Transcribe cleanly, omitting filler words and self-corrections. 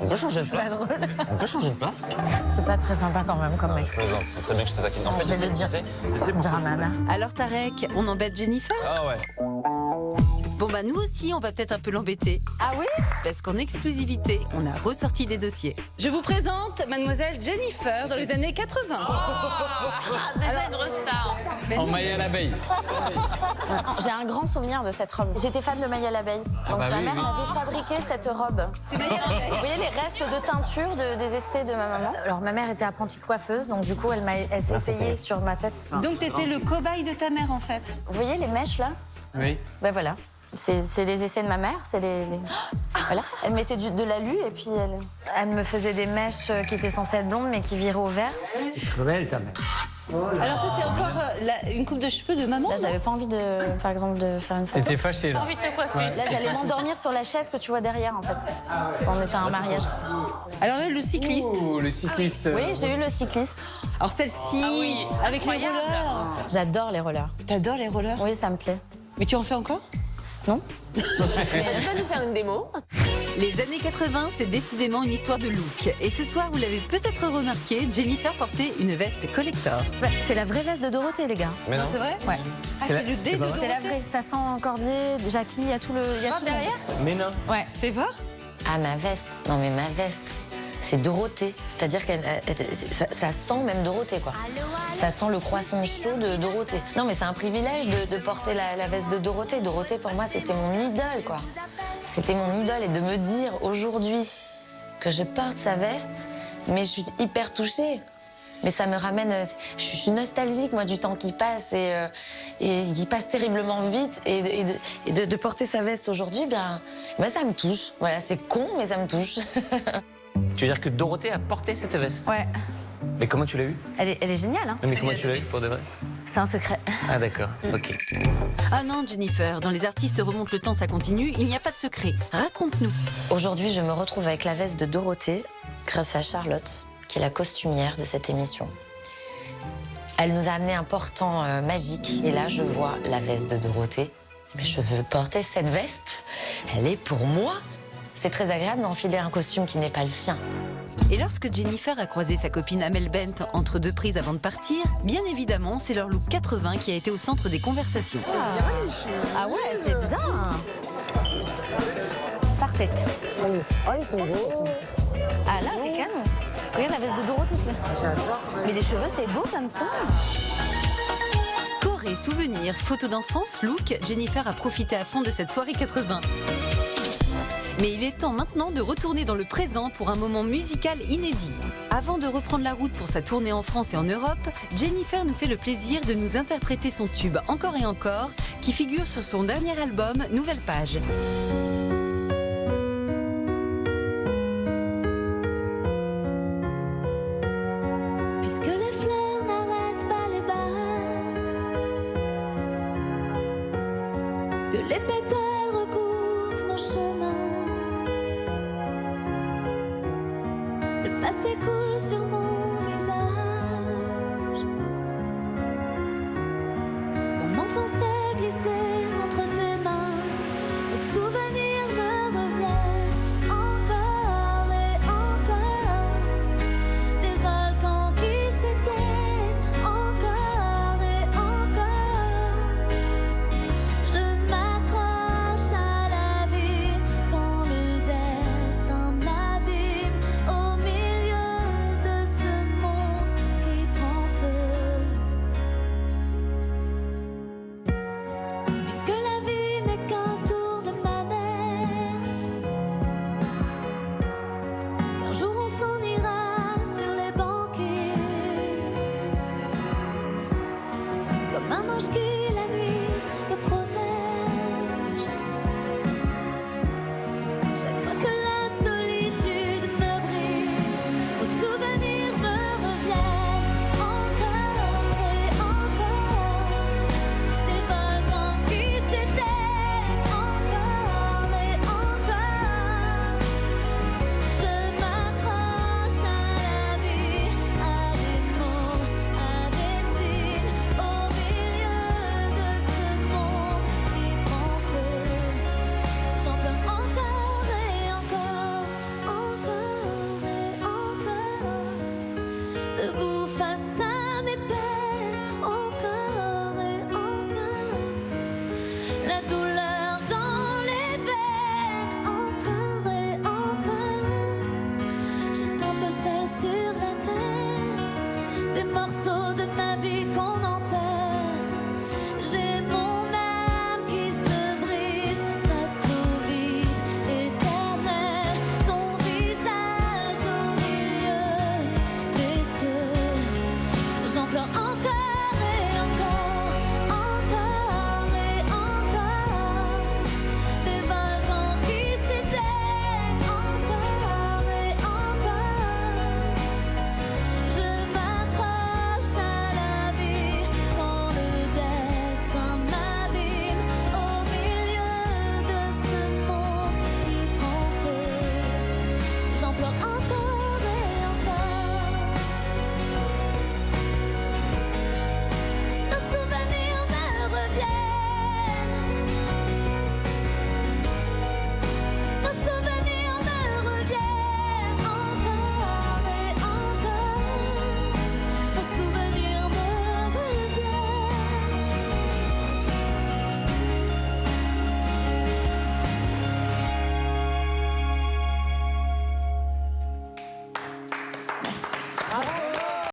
On peut changer de place. On peut changer de place. C'est pas très sympa quand même comme mec. Je plaisante, c'est très bien que je te taquine. En fait, Je vais le dire. Dire à ma mère. Alors Tarek, on embête Jennifer? Ah ouais. Bon bah nous aussi, on va peut-être un peu l'embêter. Ah oui? Parce qu'en exclusivité, on a ressorti des dossiers. Je vous présente mademoiselle Jennifer dans les années 80. Déjà une resta. En maille à l'abeille. J'ai un grand souvenir de cette robe. J'étais fan de Maille à l'abeille. Donc bah ma oui, mère oui. m'avait fabriqué cette robe. C'est meilleur. Vous voyez les restes de teinture des essais de ma maman? Alors ma mère était apprentie coiffeuse, donc du coup elle s'est essayée sur ma tête. Donc t'étais le cobaye de ta mère en fait. Vous voyez les mèches là? Oui. Ben voilà. C'est les essais de ma mère, c'est Voilà. Elle mettait de l'alu et puis elle me faisait des mèches qui étaient censées être blondes mais qui viraient au vert. C'est cruel, ta mère. Alors ça c'est encore une coupe de cheveux de maman. Là j'avais pas envie par exemple de faire une photo. T'étais fâché, là. Envie de te coiffer. Là j'allais m'endormir sur la chaise que tu vois derrière en fait. Parce qu'on était à un mariage. Alors là le cycliste. Oh, le cycliste. Oui, j'ai eu le cycliste. Alors celle-ci avec les rollers. J'adore les rollers. T'adores les rollers? Oui, ça me plaît. Mais tu en fais encore? Non? Tu vas nous faire une démo? Les années 80, c'est décidément une histoire de look. Et ce soir, vous l'avez peut-être remarqué, Jennifer portait une veste collector. Ouais, c'est la vraie veste de Dorothée, les gars. Mais non. C'est vrai? Ouais. Ah c'est le dé de C'est la Dorothée. vraie. Ça sent Corbier, Jackie, il y a tout le. Il y a tout derrière? Mais non. Ouais. Fais voir. Ah, ma veste. Non, mais ma veste, c'est Dorothée. C'est-à-dire que ça sent même Dorothée, quoi. Ça sent le croissant chaud de Dorothée. Non, mais c'est un privilège de porter la veste de Dorothée. Dorothée, pour moi, c'était mon idole, quoi. C'était mon idole. Et de me dire aujourd'hui que je porte sa veste, mais je suis hyper touchée. Mais ça me ramène... Je suis nostalgique, moi, du temps qui passe et qui passe terriblement vite. Et de porter sa veste aujourd'hui, bien, ça me touche. Voilà, c'est con, mais ça me touche. Tu veux dire que Dorothée a porté cette veste? Ouais. Mais comment tu l'as eu? Elle est géniale, hein. Mais comment tu l'as eu, pour de vrai? C'est un secret. Ah d'accord, ok. Ah non, Jennifer, dans Les artistes remontent le temps, ça continue, il n'y a pas de secret. Raconte-nous. Aujourd'hui, je me retrouve avec la veste de Dorothée grâce à Charlotte, qui est la costumière de cette émission. Elle nous a amené un portant magique. Et là, je vois la veste de Dorothée. Mais je veux porter cette veste. Elle est pour moi. C'est très agréable d'enfiler un costume qui n'est pas le sien. Et lorsque Jennifer a croisé sa copine Amel Bent entre deux prises avant de partir, bien évidemment, c'est leur look 80 qui a été au centre des conversations. Ah ouais, c'est bien. Partez. Ah là, t'es calme. Regarde la veste de Dorothée, s'il te plaît. J'adore. Mais les cheveux, c'est beau comme ça. Corée, souvenirs, photos d'enfance, look, Jennifer a profité à fond de cette soirée 80. Mais il est temps maintenant de retourner dans le présent pour un moment musical inédit. Avant de reprendre la route pour sa tournée en France et en Europe, Jennifer nous fait le plaisir de nous interpréter son tube Encore et encore, qui figure sur son dernier album Nouvelle Page. Puisque les fleurs n'arrêtent pas les balles, que les pétales recouvrent nos chemins, le passé coule sur moi.